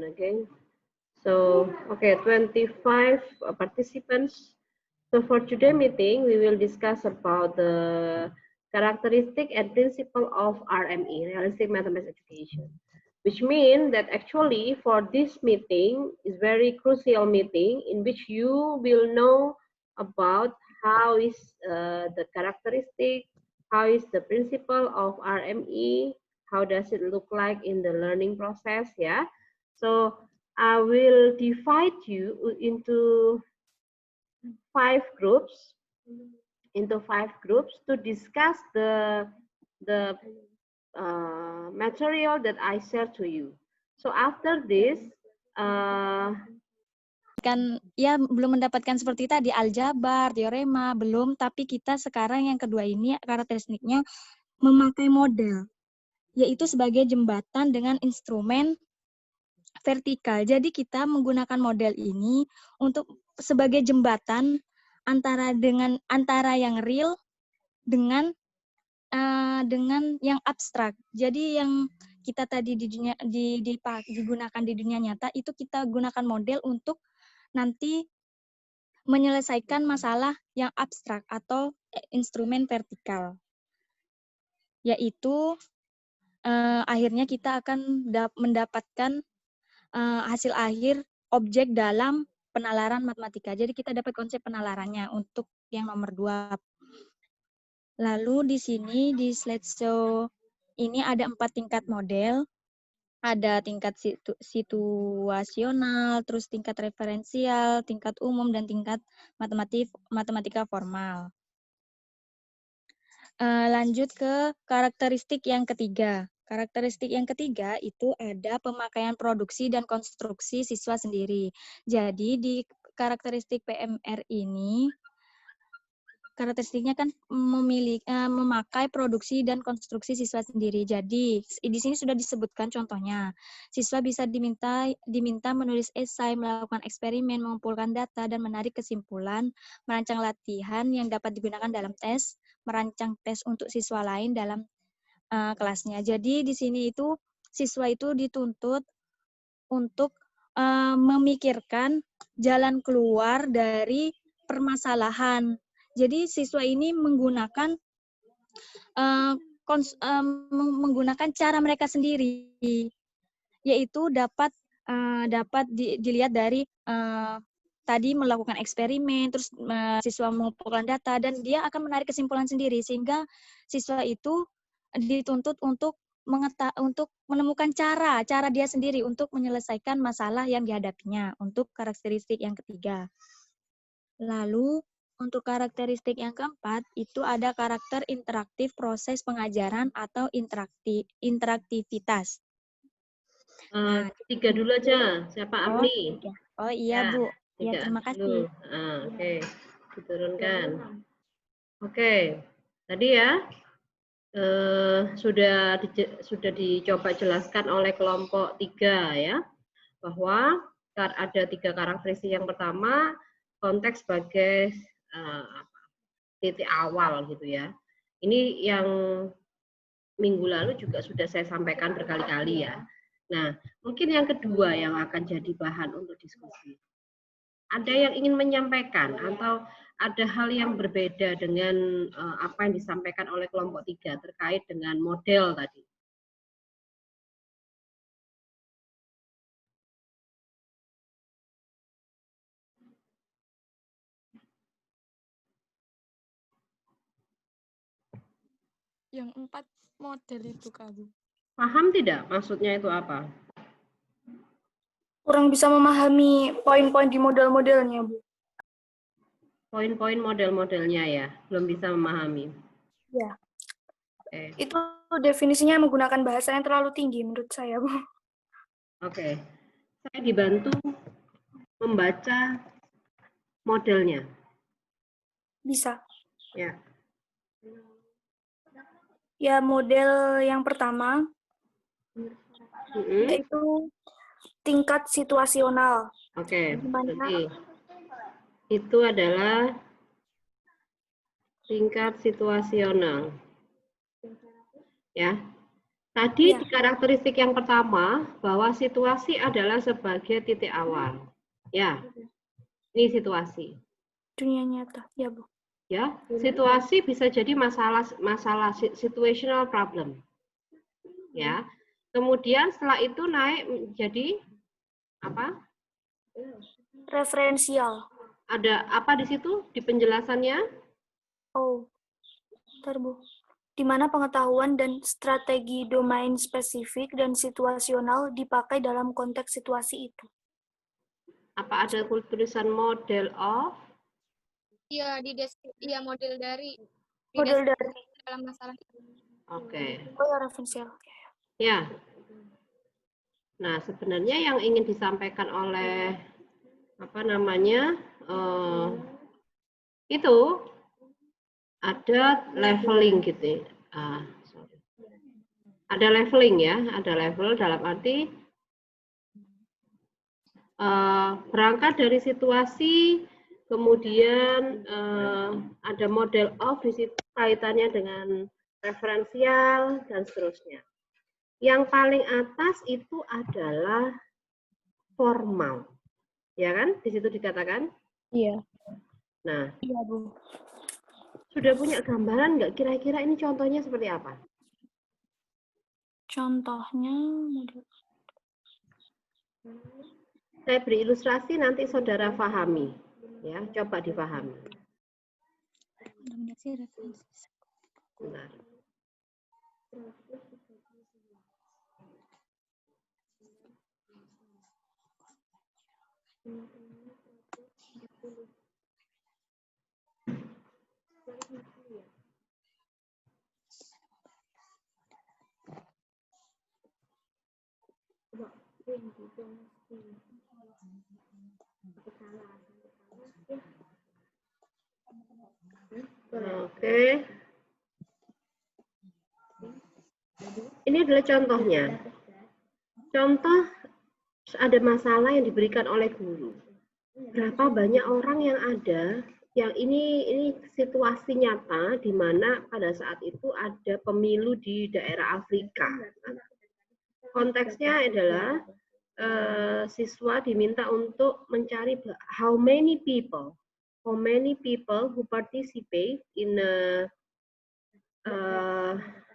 again. So, okay, 25 participants. So for today meeting, we will discuss about the characteristic and principle of RME, Realistic Mathematics Education. Which means that actually for this meeting is very crucial meeting in which you will know about how is the characteristic, how is the principle of RME, how does it look like in the learning process, yeah. So I will divide you into 5 groups, to discuss the material that I share to you. So after this, kan ya belum mendapatkan seperti tadi aljabar, teorema belum, tapi kita sekarang yang kedua ini karakteristiknya memakai model, yaitu sebagai jembatan dengan instrumen vertikal. Jadi kita menggunakan model ini untuk sebagai jembatan antara yang real dengan yang abstrak. Jadi yang kita tadi digunakan di dunia nyata itu kita gunakan model untuk nanti menyelesaikan masalah yang abstrak atau instrumen vertikal. Yaitu akhirnya kita akan mendapatkan hasil akhir objek dalam penalaran matematika. Jadi kita dapat konsep penalarannya untuk yang nomor 2. Lalu di sini di slideshow ini ada 4 tingkat model. Ada tingkat situasional, terus tingkat referensial, tingkat umum, dan tingkat matematika formal. Lanjut ke karakteristik yang ketiga. Karakteristik yang ketiga itu ada pemakaian produksi dan konstruksi siswa sendiri. Jadi di karakteristik PMR ini, karakteristiknya kan memakai produksi dan konstruksi siswa sendiri. Jadi di sini sudah disebutkan contohnya. Siswa bisa diminta menulis esai, melakukan eksperimen, mengumpulkan data dan menarik kesimpulan, merancang latihan yang dapat digunakan dalam tes, merancang tes untuk siswa lain dalam kelasnya. Jadi di sini itu siswa itu dituntut untuk memikirkan jalan keluar dari permasalahan. Jadi siswa ini menggunakan cara mereka sendiri, yaitu dapat dilihat dari tadi melakukan eksperimen, terus siswa mengumpulkan data dan dia akan menarik kesimpulan sendiri, sehingga siswa itu dituntut untuk menemukan cara dia sendiri untuk menyelesaikan masalah yang dihadapinya untuk karakteristik yang ketiga. Lalu untuk karakteristik yang keempat, itu ada karakter interaktif proses pengajaran atau interaktivitas. Nah, 3 dulu aja. Siapa Amni? Oh iya, Bu. Ya, terima kasih. Oke, diturunkan. Oke, tadi ya sudah dicoba jelaskan oleh kelompok 3 ya, bahwa ada 3 karakteristik. Yang pertama, konteks sebagai titik awal gitu ya. Ini yang minggu lalu juga sudah saya sampaikan berkali-kali ya. Nah, mungkin yang kedua yang akan jadi bahan untuk diskusi. Ada yang ingin menyampaikan atau ada hal yang berbeda dengan apa yang disampaikan oleh kelompok 3 terkait dengan model tadi? Yang 4 model itu, Kak Bu. Paham tidak maksudnya itu apa? Kurang bisa memahami poin-poin di model-modelnya, Bu. Poin-poin model-modelnya ya, belum bisa memahami. Ya. Itu definisinya menggunakan bahasa yang terlalu tinggi menurut saya, Bu. Oke. Saya dibantu membaca modelnya. Bisa. Ya. Ya, model yang pertama yaitu tingkat situasional. Oke, jadi itu adalah tingkat situasional. Ya. Tadi Iya. di karakteristik yang pertama, bahwa situasi adalah sebagai titik awal. Ya, ini situasi. Dunia nyata. Ya, Bu. Ya, situasi bisa jadi masalah situational problem. Ya. Kemudian setelah itu naik menjadi apa? Referensial. Ada apa di situ di penjelasannya? Oh, bentar, Bu. Di mana pengetahuan dan strategi domain spesifik dan situasional dipakai dalam konteks situasi itu. Apa ada tulisan model of? Iya, iya model dari Model dari. dalam masalah itu. Oke. Oh ya, referensial. Ya. Nah, sebenarnya yang ingin disampaikan oleh apa namanya itu ada leveling gitu. Ada leveling ya, ada level dalam arti berangkat dari situasi, kemudian ada model of di situ kaitannya dengan referensial dan seterusnya. Yang paling atas itu adalah formal, ya kan? Di situ dikatakan. Iya. Nah, Iya, Bu. sudah punya gambaran nggak kira-kira ini contohnya seperti apa? Contohnya model. Saya beri ilustrasi nanti saudara pahami, ya, coba dipahami. Benar. Oke. Ini adalah contohnya. Contoh ada masalah yang diberikan oleh guru. Berapa banyak orang yang ada yang ini situasi nyata di mana pada saat itu ada pemilu di daerah Afrika. Konteksnya adalah siswa diminta untuk mencari how many people who participate in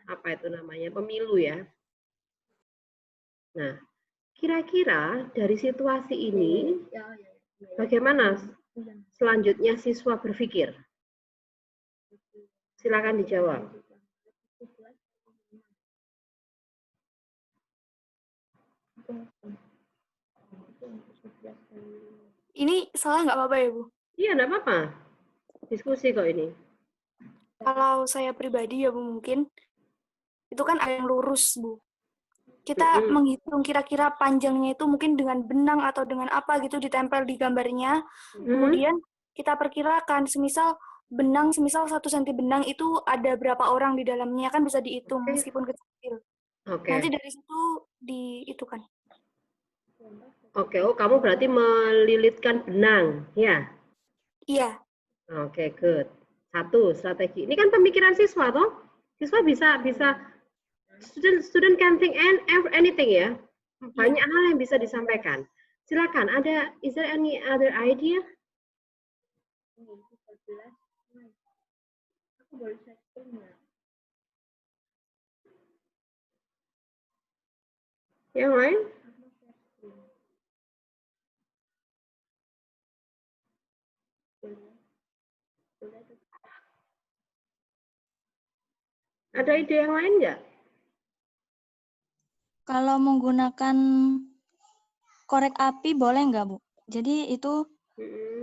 apa itu namanya pemilu ya. Nah, kira-kira dari situasi ini bagaimana selanjutnya siswa berpikir? Silakan dijawab. Ini salah nggak apa-apa ya, Bu? Iya, nggak apa-apa. Diskusi kok ini. Kalau saya pribadi ya, Bu, mungkin itu kan ada yang lurus, Bu. Kita menghitung kira-kira panjangnya itu mungkin dengan benang atau dengan apa gitu ditempel di gambarnya. Kemudian kita perkirakan semisal 1 cm benang itu ada berapa orang di dalamnya, kan bisa dihitung meskipun kecil. Nanti dari situ diitukan. Oke, oh kamu berarti melilitkan benang, ya? Iya. Oke, good. Satu strategi. Ini kan pemikiran siswa, toh? Siswa bisa student can think anything ya. Banyak hal yang bisa disampaikan. Silakan. Is there any other idea? Yang lain? Ada ide yang lain nggak? Kalau menggunakan korek api boleh nggak, Bu? Jadi itu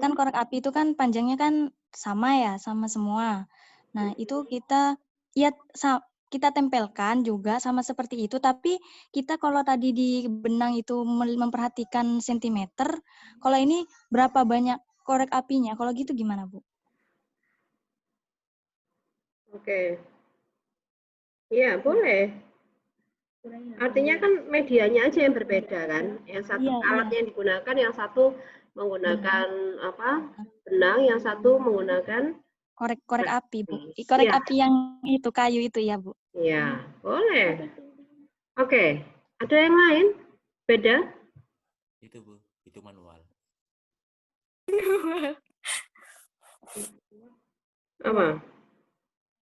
kan korek api itu kan panjangnya kan sama ya, sama semua. Nah, itu kita tempelkan juga sama seperti itu, tapi kita kalau tadi di benang itu memperhatikan sentimeter, kalau ini berapa banyak korek apinya? Kalau gitu gimana, Bu? Oke. Iya, boleh. Artinya kan medianya aja yang berbeda kan. Yang satu alatnya yang digunakan, yang satu menggunakan benang, yang satu menggunakan korek api, Bu. Korek api yang itu kayu itu ya, Bu. Iya, boleh. Oke, ada yang lain? Beda? Itu Bu, itu manual. Apa?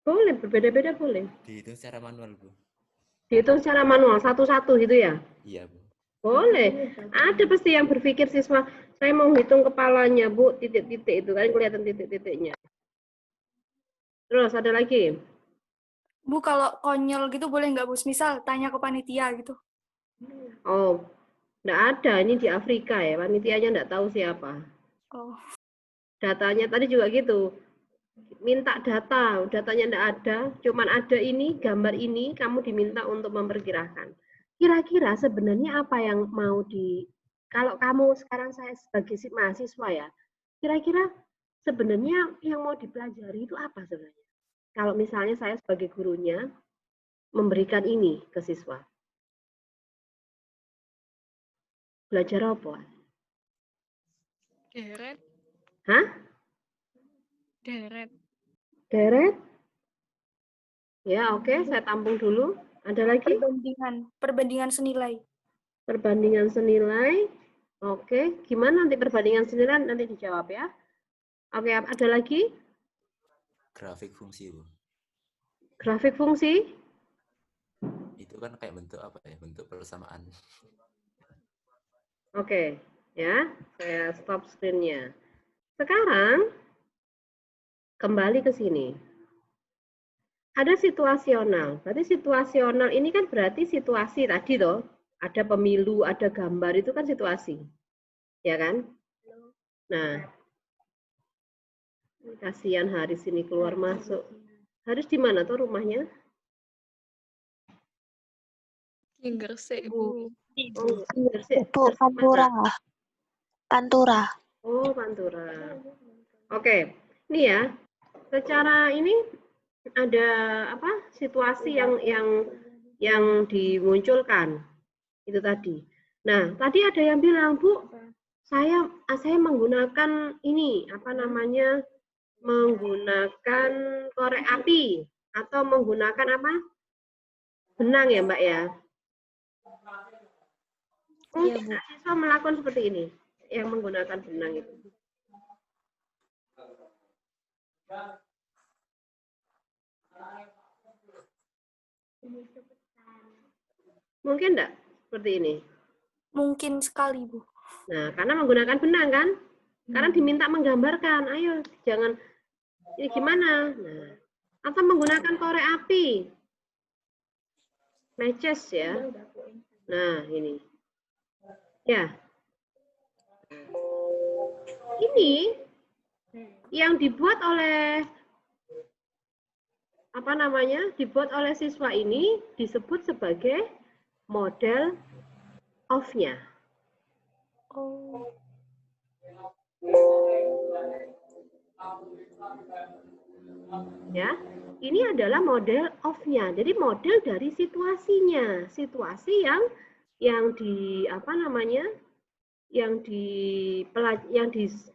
Boleh, berbeda-beda boleh. Dihitung secara manual Bu. Dihitung secara manual, satu-satu gitu ya? Iya Bu. Boleh. Ada pasti yang berpikir siswa, saya mau hitung kepalanya, Bu, titik-titik itu kan kelihatan titik-titiknya. Terus ada lagi? Bu, kalau konyol gitu boleh nggak, Bu? Misal tanya ke panitia gitu. Oh, enggak ada. Ini di Afrika ya, panitianya enggak tahu siapa. Oh. Datanya tadi juga gitu. Minta data, datanya enggak ada, cuman ada ini, gambar ini, kamu diminta untuk memperkirakan. Kira-kira sebenarnya apa yang mau kalau kamu sekarang saya sebagai mahasiswa ya, kira-kira sebenarnya yang mau dipelajari itu apa sebenarnya? Kalau misalnya saya sebagai gurunya memberikan ini ke siswa. Belajar apa? Deret. Hah? Deret. Deret? Ya, oke, saya tampung dulu. Ada lagi? Perbandingan senilai. Perbandingan senilai. Oke, gimana nanti perbandingan senilai nanti dijawab ya. Oke, ada lagi? Grafik fungsi Bu. Grafik fungsi? Itu kan kayak bentuk apa ya? Bentuk persamaan. Oke, ya, saya stop screen-nya. Sekarang kembali ke sini. Ada situasional. Berarti situasional ini kan berarti situasi tadi toh. Ada pemilu, ada gambar, itu kan situasi. Ya kan? Nah, kasihan Haris ini keluar masuk. Haris di mana tuh rumahnya? Gresik Bu. Oh, Gresik. Itu Pantura. Pantura. Oh, Pantura. Oke, ini ya. Secara ini ada apa? Situasi yang dimunculkan itu tadi. Nah, tadi ada yang bilang, Bu, saya menggunakan ini apa namanya? Menggunakan korek api atau menggunakan apa? Benang ya, Mbak ya. Mungkin siswa melakukan seperti ini, yang menggunakan benang itu. Mungkin enggak seperti ini? Mungkin sekali, Bu. Nah, karena menggunakan benang kan? Karena diminta menggambarkan, ayo jangan ini gimana? Nah, atau menggunakan korek api. Matches ya. Nah, ini. Ya. Ini yang dibuat oleh apa namanya? Dibuat oleh siswa ini disebut sebagai model of-nya. Oh. Ya, ini adalah model of-nya. Jadi model dari situasinya, situasi yang di apa namanya, yang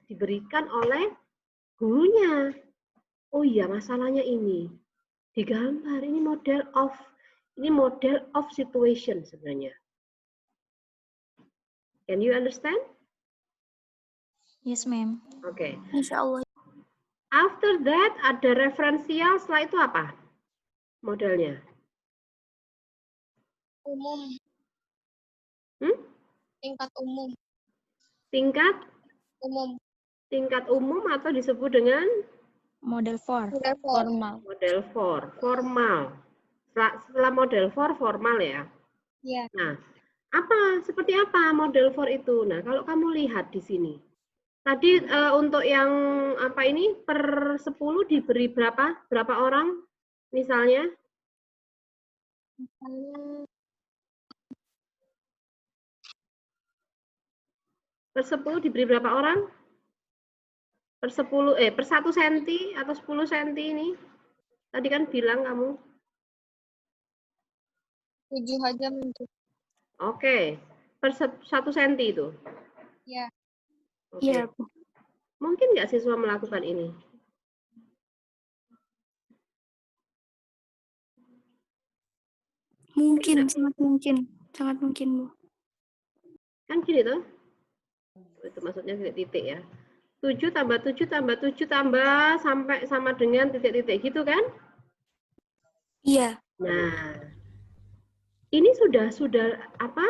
diberikan oleh gurunya. Oh iya, masalahnya ini digambar. Ini model of situation sebenarnya. Can you understand? Yes, ma'am. Oke. Insya Allah. After that ada referensial, setelah itu apa? Modelnya. Umum. Tingkat umum. Tingkat Umum. tingkat umum atau disebut dengan Model 4. Formal. model 4, formal. Setelah model 4 formal ya. Ya. Nah, seperti apa model 4 itu? Nah, kalau kamu lihat di sini. Tadi untuk yang apa ini per 10 diberi berapa? Berapa orang misalnya? Per 10 diberi berapa orang? Per 10 per 1 cm atau 10 cm ini? Tadi kan bilang kamu. 7 aja untuk. Oke. Per 1 cm itu. Ya. Oke. Iya, Bu. Mungkin nggak siswa melakukan ini? Mungkin, sangat mungkin, Bu. Kan gini tuh. Itu maksudnya titik-titik ya. 7 tambah 7 tambah 7 tambah sampai sama dengan titik-titik gitu kan? Iya. Nah, ini sudah apa?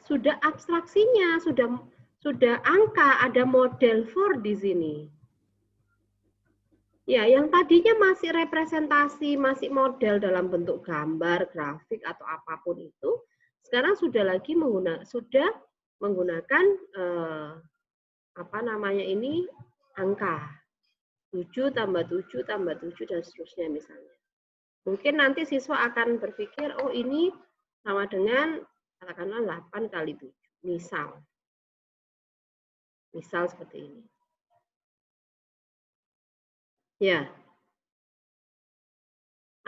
Sudah abstraksinya, sudah angka, ada model for di sini. Ya, yang tadinya masih representasi, masih model dalam bentuk gambar, grafik atau apapun itu, sekarang sudah menggunakan apa namanya ini angka 7 tambah 7 tambah 7 dan seterusnya misalnya. Mungkin nanti siswa akan berpikir, oh ini sama dengan katakanlah 8 kali 7. Misal seperti ini. Ya.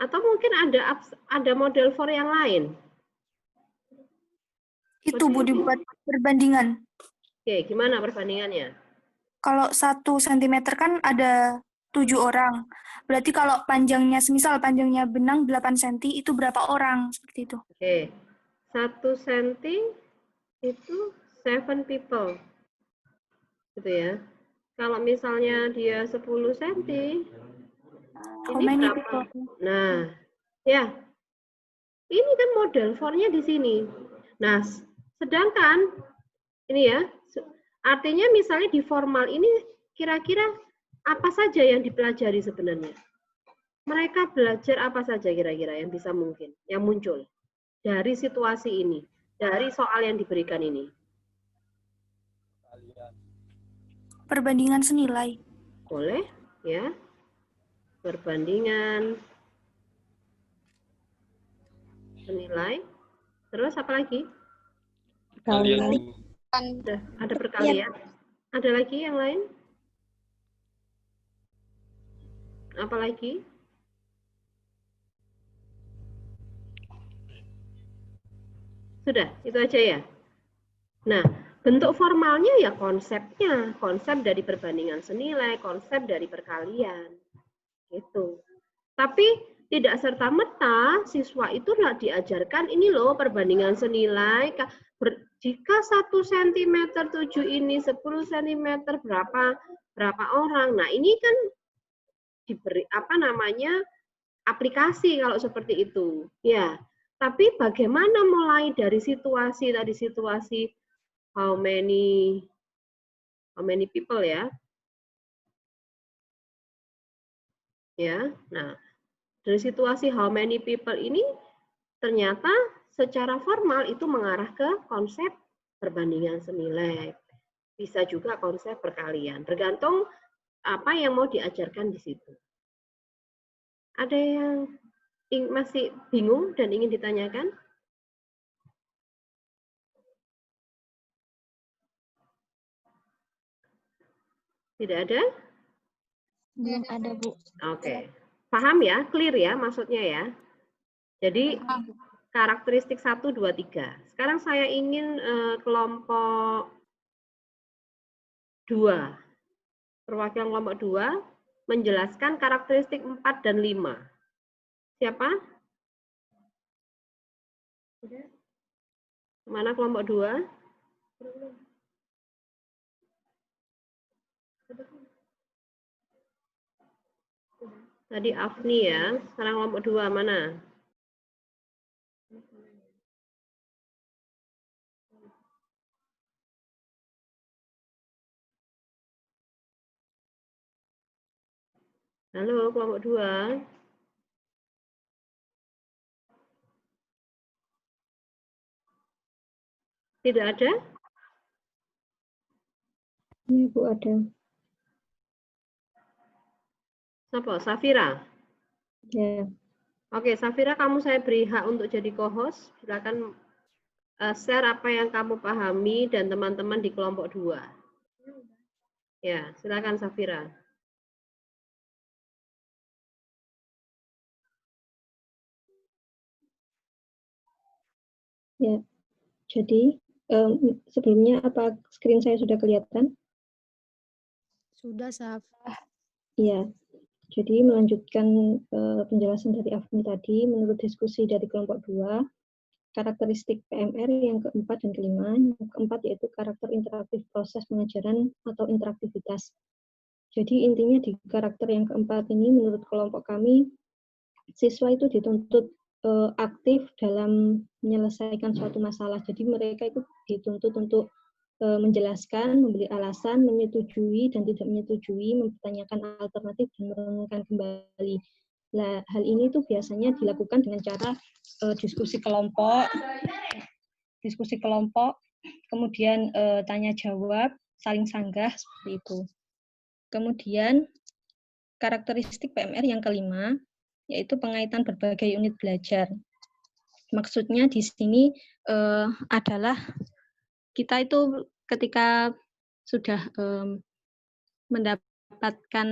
Atau mungkin ada model for yang lain. Itu Bu dibuat perbandingan. Oke, gimana perbandingannya? Kalau 1 cm kan ada 7 orang. Berarti kalau panjangnya, semisal panjangnya benang 8 cm, itu berapa orang? Seperti itu. Oke, 1 cm itu 7 people. Gitu ya. Kalau misalnya dia 10 cm, ini berapa? Nah, ya. Ini kan model for-nya di sini. Nah, sedangkan ini ya, artinya misalnya di formal ini kira-kira apa saja yang dipelajari sebenarnya? Mereka belajar apa saja kira-kira yang bisa mungkin, yang muncul dari situasi ini, dari soal yang diberikan ini? Perbandingan senilai. Boleh, ya. Perbandingan senilai. Terus apa lagi? Perkalian. Ada perkalian. Ada lagi yang lain? Apa lagi? Sudah, itu aja ya. Nah, bentuk formalnya ya konsepnya, konsep dari perbandingan senilai, konsep dari perkalian. Gitu. Tapi tidak serta-merta siswa itu diajarkan ini loh perbandingan senilai. Jika 1 cm 7 ini 10 cm berapa orang. Nah, ini kan diberi apa namanya aplikasi kalau seperti itu. Ya. Tapi bagaimana mulai dari situasi how many people ya? Ya. Nah, dari situasi how many people ini ternyata secara formal itu mengarah ke konsep perbandingan senilai. Bisa juga konsep perkalian, tergantung apa yang mau diajarkan di situ. Ada yang masih bingung dan ingin ditanyakan? Tidak ada? Belum ada, Bu. Oke. Paham ya? Clear ya maksudnya ya? Jadi karakteristik 1, 2, 3. Sekarang saya ingin kelompok 2. Perwakilan kelompok 2 menjelaskan karakteristik 4 dan 5. Siapa? Mana kelompok 2? Tadi Afni ya. Sekarang kelompok 2 mana? Halo, kelompok 2. Tidak ada? Iya, Bu, ada. Siapa? Safira? Ya. Oke, Safira, kamu saya beri hak untuk jadi co-host. Silakan share apa yang kamu pahami dan teman-teman di kelompok 2. Ya, silakan Safira. Ya, jadi sebelumnya apa screen saya sudah kelihatan? Sudah, Saf. Iya, jadi melanjutkan penjelasan dari Afni tadi, menurut diskusi dari kelompok 2, karakteristik PMR yang keempat dan kelima. Yang keempat yaitu karakter interaktif proses pengajaran atau interaktivitas. Jadi intinya di karakter yang keempat ini menurut kelompok kami, siswa itu dituntut aktif dalam menyelesaikan suatu masalah. Jadi mereka itu dituntut untuk menjelaskan, memberi alasan, menyetujui dan tidak menyetujui, mempertanyakan alternatif dan merenungkan kembali. Nah, hal ini tuh biasanya dilakukan dengan cara diskusi kelompok, kemudian tanya jawab, saling sanggah seperti itu. Kemudian karakteristik PMR yang kelima yaitu pengaitan berbagai unit belajar. Maksudnya di sini adalah kita itu ketika sudah mendapatkan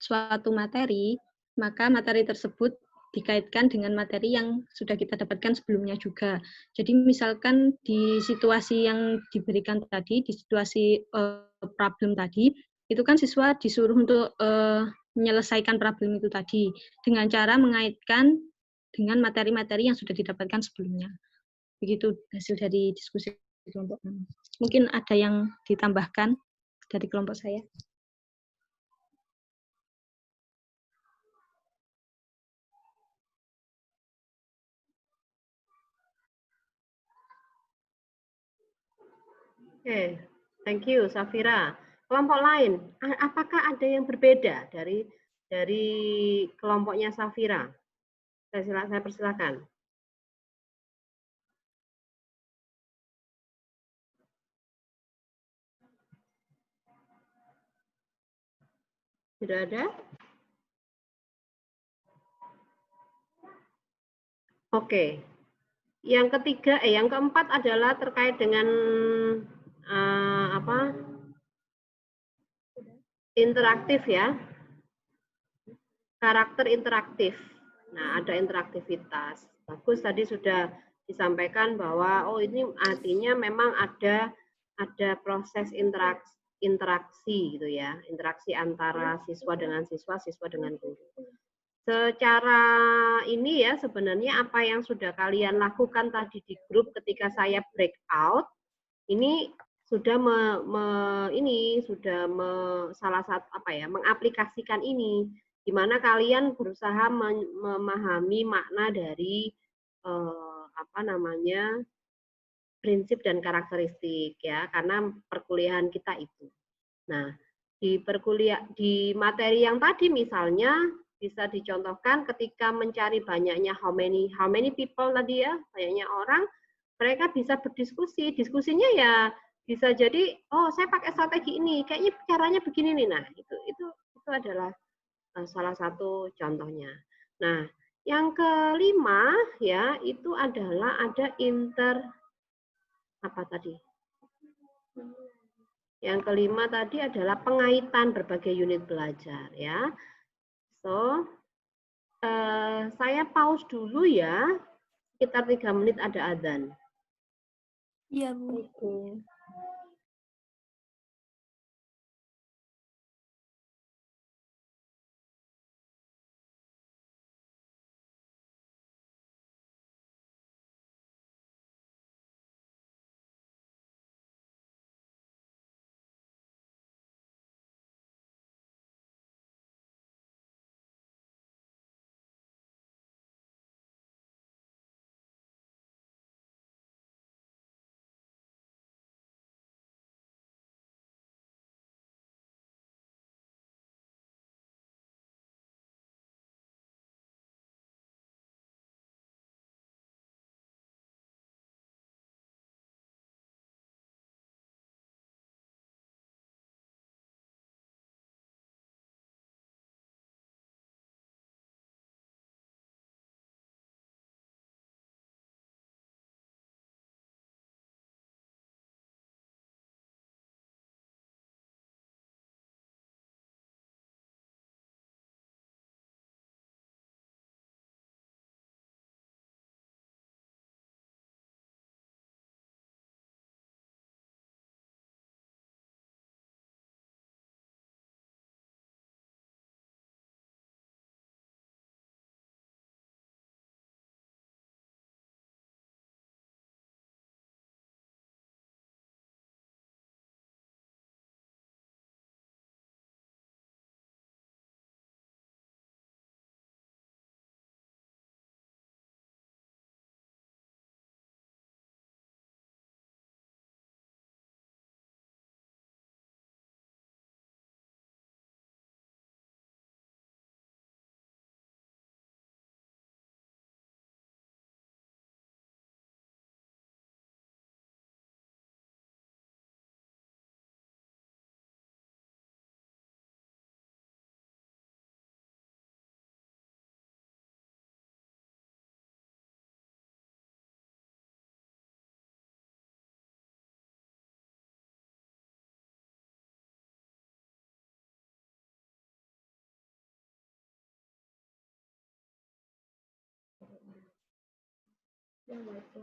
suatu materi, maka materi tersebut dikaitkan dengan materi yang sudah kita dapatkan sebelumnya juga. Jadi misalkan di situasi yang diberikan tadi, di situasi problem tadi, itu kan siswa disuruh untuk menyelesaikan problem itu tadi dengan cara mengaitkan dengan materi-materi yang sudah didapatkan sebelumnya. Begitu hasil dari diskusi kelompok kami. Mungkin ada yang ditambahkan dari kelompok saya. Oke, thank you, Safira. Kelompok lain, apakah ada yang berbeda dari kelompoknya Safira? Saya persilakan. Tidak ada? Oke. Yang ketiga, yang keempat adalah terkait dengan interaktif ya. Karakter interaktif. Nah, ada interaktivitas. Bagus tadi sudah disampaikan bahwa ini artinya memang ada proses interaksi gitu ya. Interaksi antara siswa dengan siswa dengan guru. Secara ini ya sebenarnya apa yang sudah kalian lakukan tadi di grup ketika saya breakout ini sudah salah satu mengaplikasikan ini, di mana kalian berusaha memahami makna dari prinsip dan karakteristik ya, karena perkuliahan kita itu. Nah, di materi yang tadi misalnya bisa dicontohkan ketika mencari banyaknya how many people tadi ya, banyaknya orang, mereka bisa berdiskusi. Diskusinya ya bisa jadi, saya pakai strategi ini, kayaknya caranya begini nih. Nah, itu adalah salah satu contohnya. Nah, yang kelima ya itu adalah ada Yang kelima tadi adalah pengaitan berbagai unit belajar ya. So, saya pause dulu ya, sekitar 3 menit ada adzan. Iya, Bu.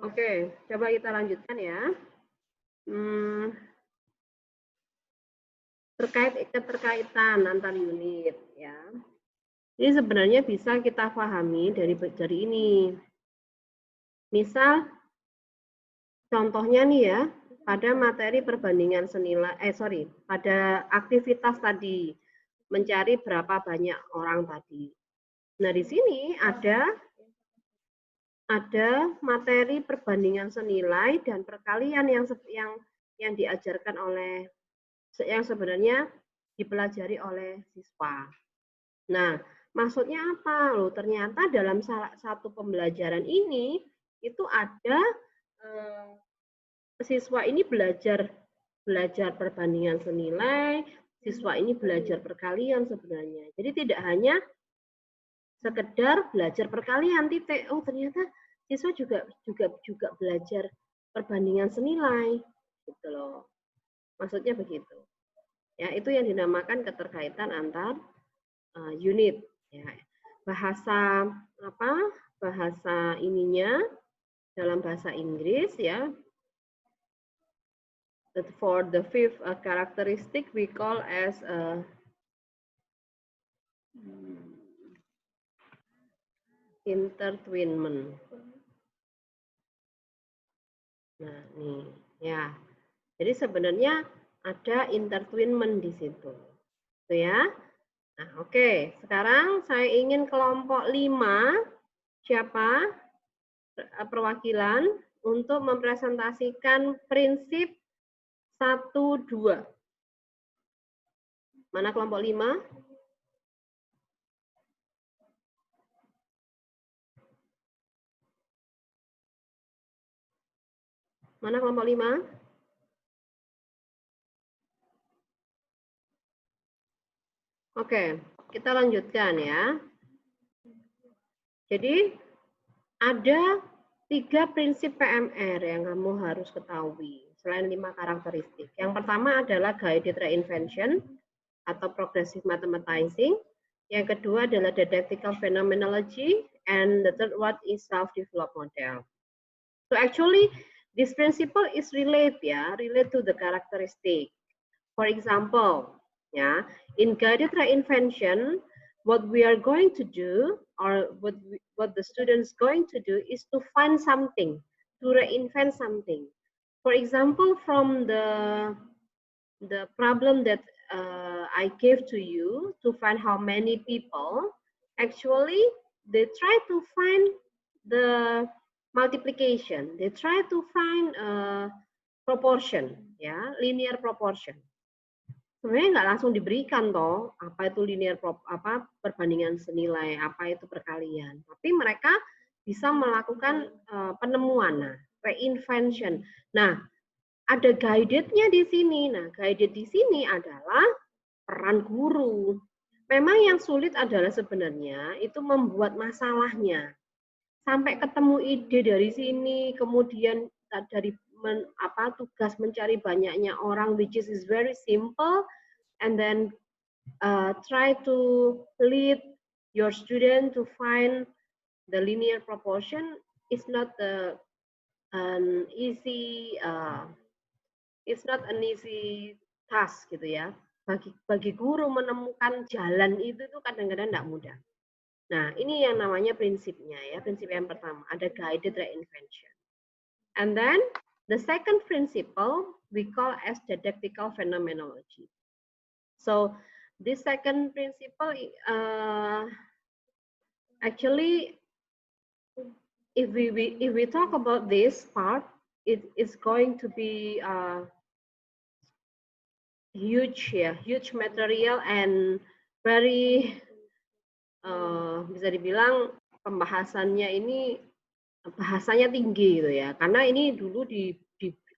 Oke, coba kita lanjutkan ya. Terkait keterkaitan antar unit ya. Ini sebenarnya bisa kita pahami dari ini. Misal contohnya nih ya, pada materi perbandingan senilai pada aktivitas tadi mencari berapa banyak orang tadi. Nah, di sini ada materi perbandingan senilai dan perkalian yang diajarkan oleh yang sebenarnya dipelajari oleh siswa. Nah, maksudnya apa? Loh, ternyata dalam salah satu pembelajaran ini itu ada siswa ini belajar perbandingan senilai, siswa ini belajar perkalian sebenarnya. Jadi tidak hanya sekedar belajar perkalian titik. Oh, ternyata siswa juga belajar perbandingan senilai gitu loh. Maksudnya begitu. Ya, itu yang dinamakan keterkaitan antar unit ya. Bahasa ininya dalam bahasa Inggris ya. That for the fifth characteristic we call as intertwinement. Nah, nih ya. Jadi sebenarnya ada intertwinement di situ. Itu ya. Nah, oke. Sekarang saya ingin kelompok 5. Siapa perwakilan untuk mempresentasikan prinsip 1-2. Mana kelompok 5? Mana kelompok 5? Oke, kita lanjutkan ya. Jadi ada 3 prinsip PMR yang kamu harus ketahui selain 5 karakteristik. Yang pertama adalah guided reinvention atau progressive mathematizing. Yang kedua adalah didactical phenomenology, and the third one is self-developed model. So actually this principle is relate to the characteristic. For example, in guided reinvention, what we are going to do, or what the students going to do, is to find something, to reinvent something. For example, from the problem that I gave to you to find how many people, actually they try to find the multiplication. They try to find proportion, linear proportion. Sebenarnya nggak langsung diberikan toh apa itu linear perbandingan senilai, apa itu perkalian. Tapi mereka bisa melakukan penemuan, reinvention. Nah, ada guided-nya di sini. Nah, guided di sini adalah peran guru. Memang yang sulit adalah sebenarnya itu membuat masalahnya. Sampai ketemu ide dari sini, kemudian dari tugas mencari banyaknya orang, which is very simple, and then try to lead your student to find the linear proportion is not an easy task gitu ya. Bagi guru menemukan jalan itu tuh kadang-kadang tidak mudah. Nah, ini yang namanya prinsipnya ya. Prinsip yang pertama ada guided reinvention. And then the second principle we call as didactical phenomenology. So this second principle actually if we talk about this part, it is going to be huge material and very bisa dibilang pembahasannya ini bahasanya tinggi gitu ya, karena ini dulu di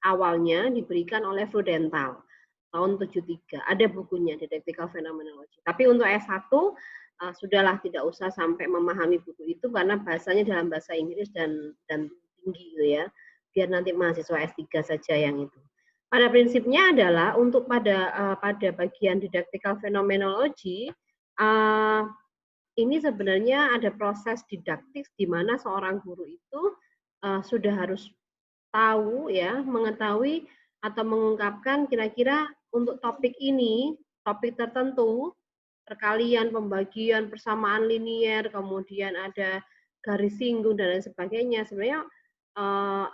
awalnya diberikan oleh Frudenthal tahun 73, ada bukunya Didactical Phenomenology. Tapi untuk S1 sudahlah, tidak usah sampai memahami buku itu karena bahasanya dalam bahasa Inggris dan tinggi gitu ya, biar nanti mahasiswa S3 saja yang itu. Pada prinsipnya adalah untuk pada bagian Didactical Phenomenology ini sebenarnya ada proses didaktik di mana seorang guru itu sudah harus tahu ya, mengetahui atau mengungkapkan kira-kira untuk topik ini, topik tertentu, perkalian, pembagian, persamaan linier, kemudian ada garis singgung dan lain sebagainya. Sebenarnya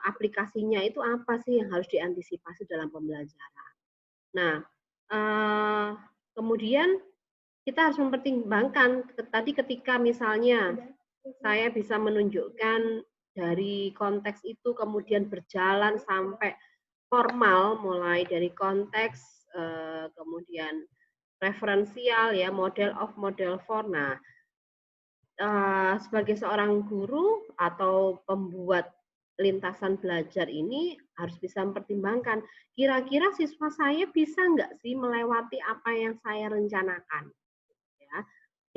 aplikasinya itu apa sih yang harus diantisipasi dalam pembelajaran. Nah, kemudian kita harus mempertimbangkan tadi ketika misalnya saya bisa menunjukkan dari konteks itu kemudian berjalan sampai formal, mulai dari konteks kemudian referensial ya, model of, model for. Nah, sebagai seorang guru atau pembuat lintasan belajar ini harus bisa mempertimbangkan kira-kira siswa saya bisa nggak sih melewati apa yang saya rencanakan. Ya.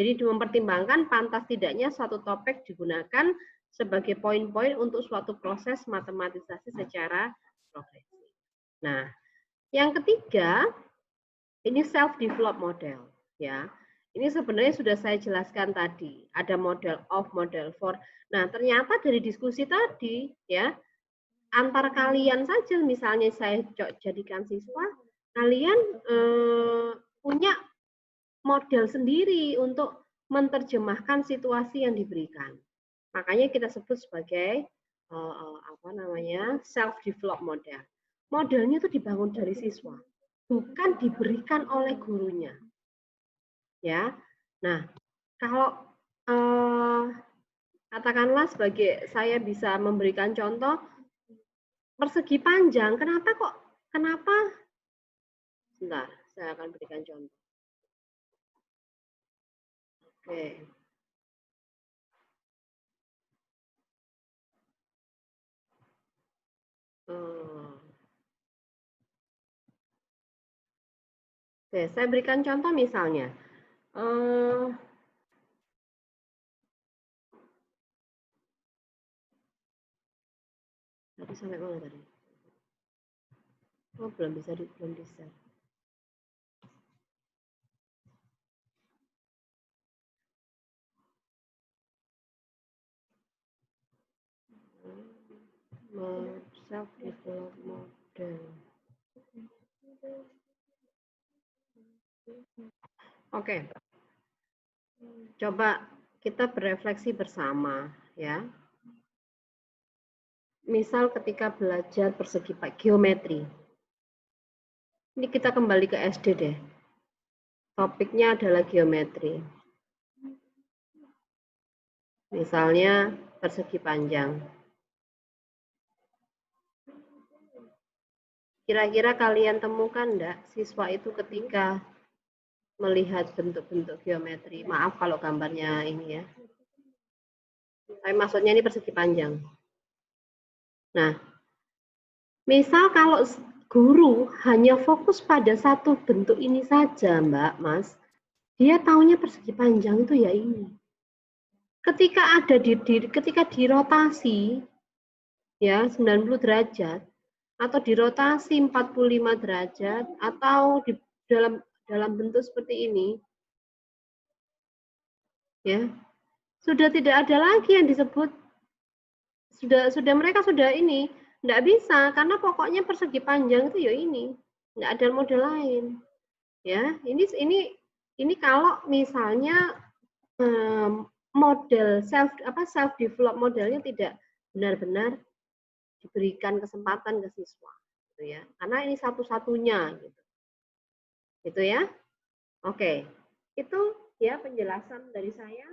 Jadi mempertimbangkan pantas tidaknya suatu topik digunakan sebagai poin-poin untuk suatu proses matematisasi secara progresif. Nah, yang ketiga ini self-develop model. Ya, ini sebenarnya sudah saya jelaskan tadi. Ada model of, model for. Nah, ternyata dari diskusi tadi, ya, antar kalian saja, misalnya saya jadikan siswa, kalian punya model sendiri untuk menerjemahkan situasi yang diberikan. Makanya kita sebut sebagai self develop model. Modelnya itu dibangun dari siswa, bukan diberikan oleh gurunya. Ya. Nah, kalau katakanlah sebagai saya bisa memberikan contoh persegi panjang, kenapa? Sebentar, saya akan berikan contoh. Oke. Oke, saya berikan contoh misalnya. Tadi sampai mana tadi? Oh, belum bisa. Self develop model. Oke. Coba kita berefleksi bersama ya. Misal ketika belajar persegi geometri. Ini kita kembali ke SD deh. Topiknya adalah geometri. Misalnya persegi panjang. Kira-kira kalian temukan enggak siswa itu ketika melihat bentuk-bentuk geometri? Maaf kalau gambarnya ini ya. Tapi maksudnya ini persegi panjang. Nah, misal kalau guru hanya fokus pada satu bentuk ini saja, Mbak, Mas, dia taunya persegi panjang itu ya ini. Ketika ketika dirotasi ya 90 derajat atau dirotasi 45 derajat atau di dalam bentuk seperti ini ya, sudah tidak ada lagi yang disebut mereka sudah ini enggak bisa karena pokoknya persegi panjang itu ya ini, enggak ada model lain. Ya, ini kalau misalnya model self develop modelnya tidak benar-benar diberikan kesempatan ke siswa gitu ya. Karena ini satu-satunya gitu. Gitu ya. Oke. Itu ya penjelasan dari saya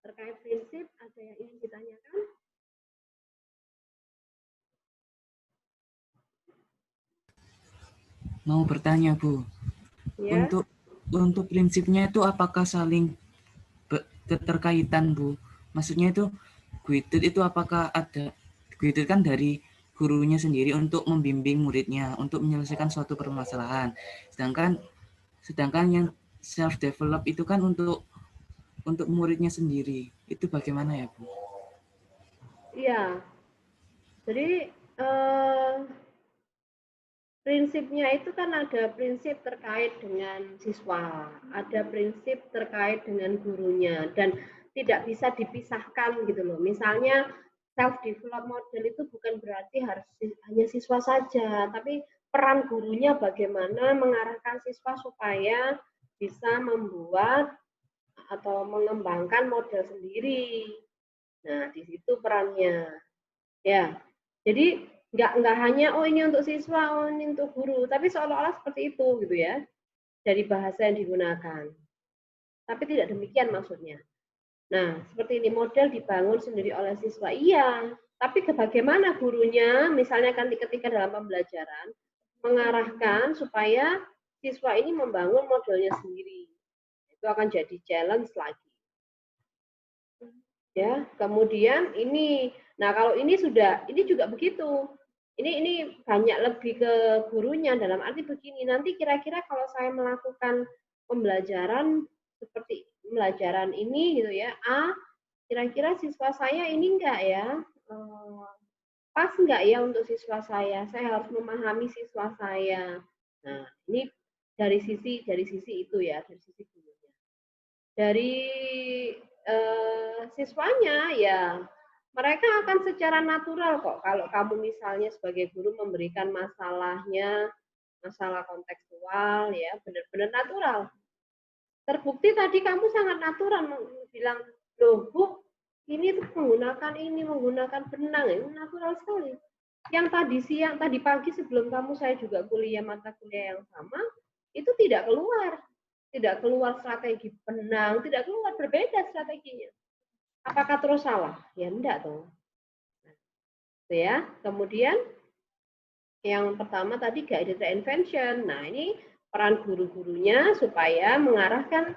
terkait prinsip. Ada yang ingin ditanyakan? Mau bertanya, Bu. Ya. Untuk prinsipnya itu apakah saling keterkaitan, Bu? Maksudnya itu guided itu apakah ada guided kan dari gurunya sendiri untuk membimbing muridnya untuk menyelesaikan suatu permasalahan. Sedangkan yang self develop itu kan untuk muridnya sendiri. Itu bagaimana ya, Bu? Iya. Jadi prinsipnya itu kan ada prinsip terkait dengan siswa, ada prinsip terkait dengan gurunya, dan tidak bisa dipisahkan gitu loh. Misalnya self-develop model itu bukan berarti harus hanya siswa saja, tapi peran gurunya bagaimana mengarahkan siswa supaya bisa membuat atau mengembangkan model sendiri. Nah, di situ perannya. Ya, jadi nggak hanya oh ini untuk siswa, oh ini untuk guru, tapi seolah-olah seperti itu gitu ya dari bahasa yang digunakan. Tapi tidak demikian maksudnya. Nah, seperti ini model dibangun sendiri oleh siswa, iya. Tapi bagaimana gurunya, misalnya kan ketika dalam pembelajaran, mengarahkan supaya siswa ini membangun modelnya sendiri. Itu akan jadi challenge lagi. Ya, kemudian ini, nah kalau ini sudah, ini juga begitu. Ini banyak lebih ke gurunya dalam arti begini. Nanti kira-kira kalau saya melakukan pembelajaran seperti pembelajaran ini gitu ya, kira-kira siswa saya ini enggak ya, pas enggak ya untuk siswa saya harus memahami siswa saya. Nah, ini dari sisi itu ya, dari sisi gurunya. Dari siswanya ya, mereka akan secara natural kok, kalau kamu misalnya sebagai guru memberikan masalahnya, masalah kontekstual ya, benar-benar natural. Terbukti tadi kamu sangat natural bilang, loh Bu, ini tuh menggunakan benang, ini natural sekali. Yang tadi pagi sebelum saya juga kuliah mata kuliah yang sama, itu tidak keluar strategi benang, tidak keluar, berbeda strateginya. Apakah terus salah? Ya enggak toh. Nah, ya. Kemudian yang pertama tadi guided reinvention. Nah, ini peran guru-gurunya supaya mengarahkan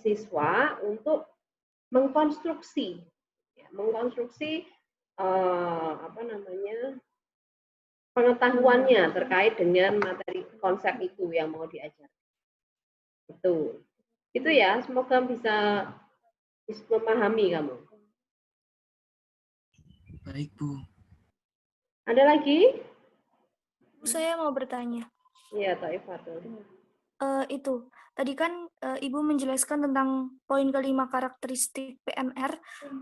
siswa untuk mengkonstruksi pengetahuannya terkait dengan materi konsep itu yang mau diajarkan. Itu ya, semoga bisa memahami kamu. Baik, Bu. Ada lagi? Saya mau bertanya. Iya, Taifatul. Itu tadi kan Ibu menjelaskan tentang poin kelima karakteristik PMR,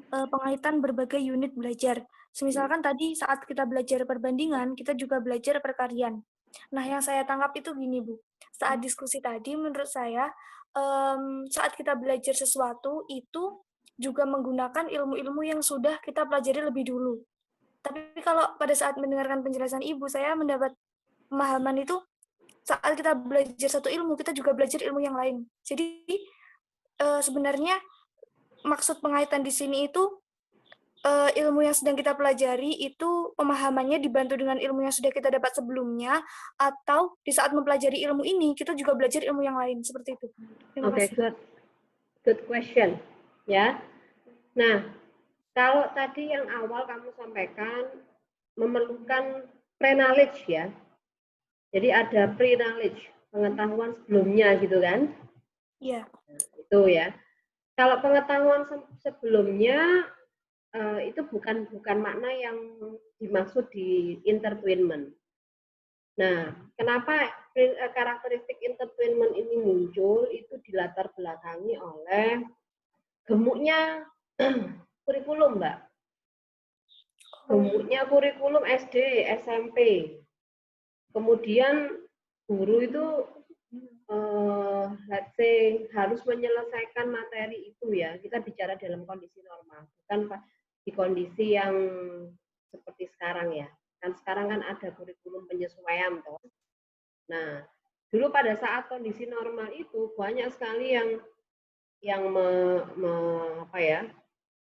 pengaitan berbagai unit belajar. Semisalkan tadi saat kita belajar perbandingan, kita juga belajar perkaryan. Nah, yang saya tangkap itu gini, Bu. Saat diskusi tadi, menurut saya, saat kita belajar sesuatu, itu juga menggunakan ilmu-ilmu yang sudah kita pelajari lebih dulu. Tapi kalau pada saat mendengarkan penjelasan Ibu, saya mendapat pemahaman itu, saat kita belajar satu ilmu, kita juga belajar ilmu yang lain. Jadi sebenarnya maksud pengaitan di sini itu ilmu yang sedang kita pelajari itu pemahamannya dibantu dengan ilmu yang sudah kita dapat sebelumnya, atau di saat mempelajari ilmu ini kita juga belajar ilmu yang lain, seperti itu. Terima kasih. Good question. Ya. Nah, kalau tadi yang awal kamu sampaikan memerlukan pre-knowledge ya. Jadi ada pre-knowledge, pengetahuan sebelumnya gitu kan? Iya. Itu ya. Kalau pengetahuan sebelumnya itu bukan makna yang dimaksud di entertainment. Nah, kenapa karakteristik entertainment ini muncul? Itu dilatar belakangi oleh gemuknya kurikulum, Mbak. Gemuknya kurikulum SD, SMP. Kemudian guru itu let's say harus menyelesaikan materi itu ya. Kita bicara dalam kondisi normal, bukan di kondisi yang seperti sekarang ya. Kan sekarang kan ada kurikulum penyesuaian toh. Nah, dulu pada saat kondisi normal itu banyak sekali yang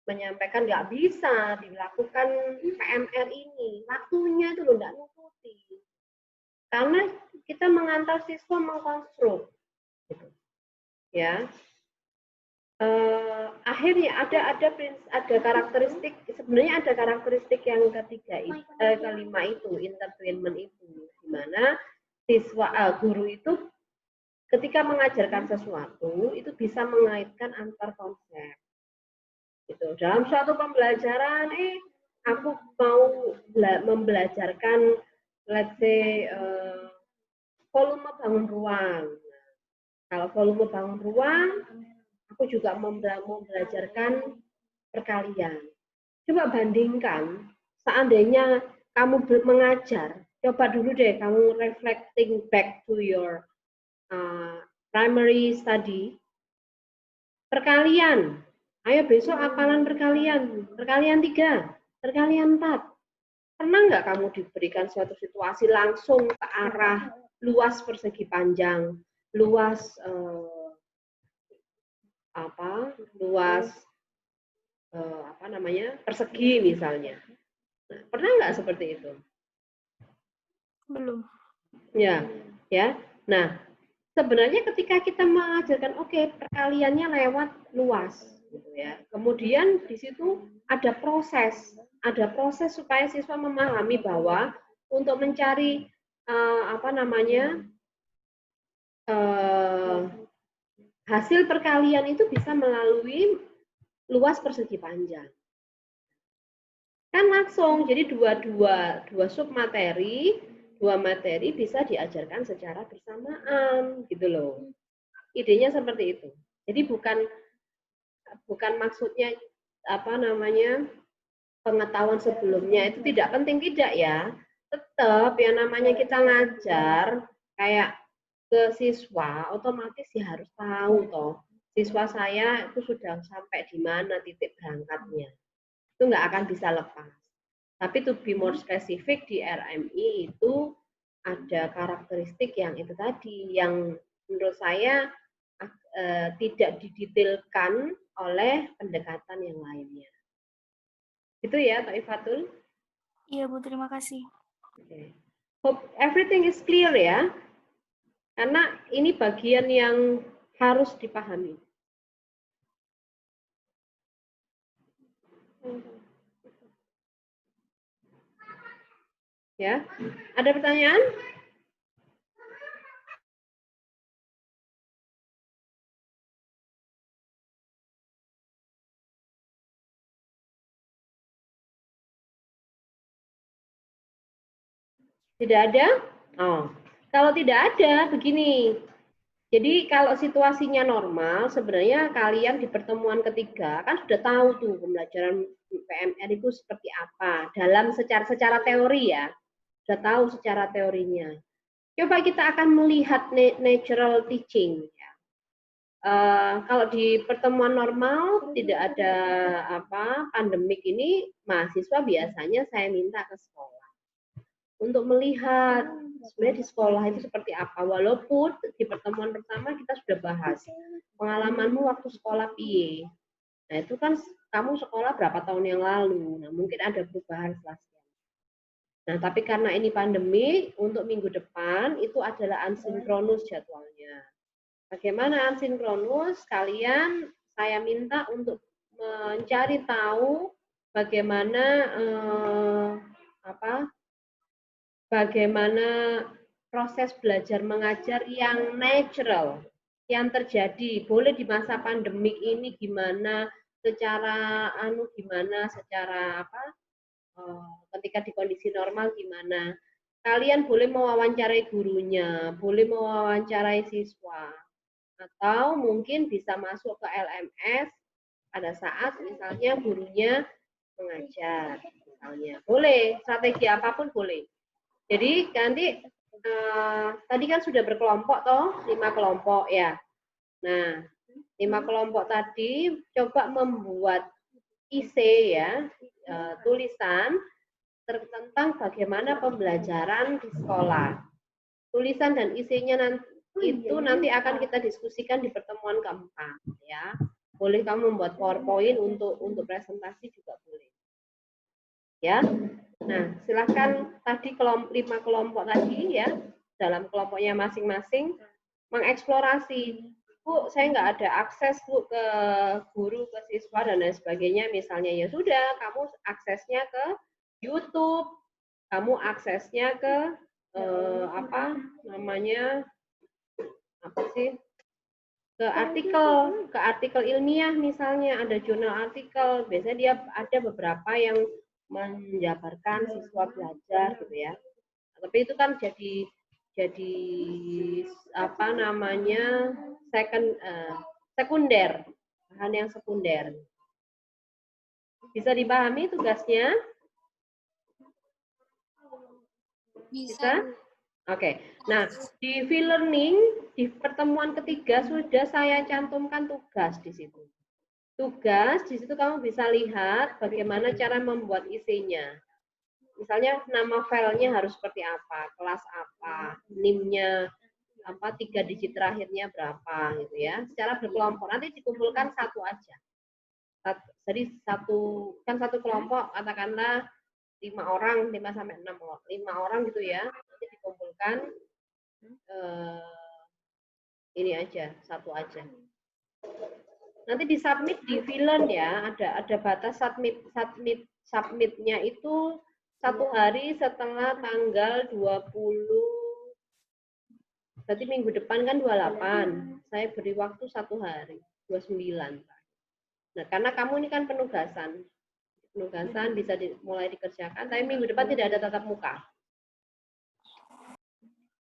menyampaikan nggak bisa dilakukan PMR ini, waktunya itu loh nggak ngikuti. Karena kita mengantar siswa mengkonstruk, gitu. Ya. Akhirnya ada karakteristik, sebenarnya ada karakteristik yang kelima itu, entertainment itu, di mana guru itu ketika mengajarkan sesuatu itu bisa mengaitkan antar konsep. Gitu. Dalam suatu pembelajaran, aku mau membelajarkan let's say volume bangun ruang. Kalau volume bangun ruang, aku juga mau belajarkan perkalian. Coba bandingkan, seandainya kamu mengajar, coba dulu deh kamu reflecting back to your primary study. Perkalian, ayo besok hafalan perkalian 3, perkalian 4. Pernah nggak kamu diberikan suatu situasi langsung ke arah luas persegi panjang, luas persegi misalnya. Nah, pernah nggak seperti itu? Belum. Ya. Nah, sebenarnya ketika kita mengajarkan, oke, perkaliannya lewat luas, gitu ya. Kemudian di situ ada proses supaya siswa memahami bahwa untuk mencari hasil perkalian itu bisa melalui luas persegi panjang. Kan langsung, jadi dua submateri, dua materi bisa diajarkan secara bersamaan, gitu loh. Idenya seperti itu. Jadi bukan maksudnya pengetahuan sebelumnya itu tidak penting, tidak ya. Tetap yang namanya kita ngajar kayak ke siswa, otomatis ya harus tahu toh. Siswa saya itu sudah sampai di mana titik berangkatnya. Itu nggak akan bisa lepas. Tapi to be more specific di RMI itu ada karakteristik yang itu tadi, yang menurut saya tidak didetailkan oleh pendekatan yang lainnya. Itu ya, Taifatul? Iya, Bu, terima kasih. Okay. Hope everything is clear ya. Karena ini bagian yang harus dipahami. Ya, ada pertanyaan? Tidak ada? Oh, kalau tidak ada, begini. Jadi kalau situasinya normal, sebenarnya kalian di pertemuan ketiga kan sudah tahu tuh pembelajaran PMR itu seperti apa dalam secara teori ya, sudah tahu secara teorinya. Coba kita akan melihat natural teaching. Ya. Kalau di pertemuan normal tidak ada pandemik ini, mahasiswa biasanya saya minta ke sekolah untuk melihat sebenarnya di sekolah itu seperti apa. Walaupun di pertemuan pertama kita sudah bahas pengalamanmu waktu sekolah piye. Nah itu kan kamu sekolah berapa tahun yang lalu. Nah mungkin ada perubahan setelahnya. Nah tapi karena ini pandemi, untuk minggu depan itu adalah asinkronus jadwalnya. Bagaimana asinkronus? Kalian saya minta untuk mencari tahu bagaimana bagaimana proses belajar mengajar yang natural, yang terjadi. Boleh di masa pandemik ini gimana, secara ketika di kondisi normal gimana. Kalian boleh mewawancarai gurunya, boleh mewawancarai siswa, atau mungkin bisa masuk ke LMS pada saat misalnya gurunya mengajar, misalnya. Boleh, strategi apapun boleh. Jadi nanti tadi kan sudah berkelompok toh, 5 kelompok ya. Nah, 5 kelompok tadi coba membuat IC ya, tulisan tentang bagaimana pembelajaran di sekolah. Tulisan dan isinya nanti akan kita diskusikan di pertemuan keempat ya. Boleh kamu membuat PowerPoint untuk presentasi juga boleh. Ya. Nah, silakan tadi 5 kelompok tadi ya, dalam kelompoknya masing-masing mengeksplorasi. Bu, saya nggak ada akses Bu ke guru, ke siswa dan lain sebagainya. Misalnya ya sudah, kamu aksesnya ke YouTube, kamu aksesnya ke ke artikel ilmiah misalnya, ada jurnal artikel. Biasanya dia ada beberapa yang menjabarkan siswa belajar gitu ya. Tapi itu kan jadi sekunder, bahan yang sekunder. Bisa dipahami tugasnya? Bisa? Oke. Nah, di V-learning di pertemuan ketiga sudah saya cantumkan tugas di situ. Tugas di situ kamu bisa lihat bagaimana cara membuat isinya. Misalnya nama filenya harus seperti apa, kelas apa, NIM-nya apa, 3 digit terakhirnya berapa gitu ya. Secara berkelompok nanti dikumpulkan satu aja. Jadi satu kelompok katakanlah 5 orang, 5 sampai 6 orang, 5 orang gitu ya. Nanti dikumpulkan ini aja, satu aja. Nanti disubmit di VLearn ya, ada batas submitnya itu 1 hari setelah tanggal 20. Berarti minggu depan kan 28. Saya beri waktu 1 hari, 29. Nah, karena kamu ini kan penugasan bisa mulai dikerjakan, tapi minggu depan tidak ada tatap muka.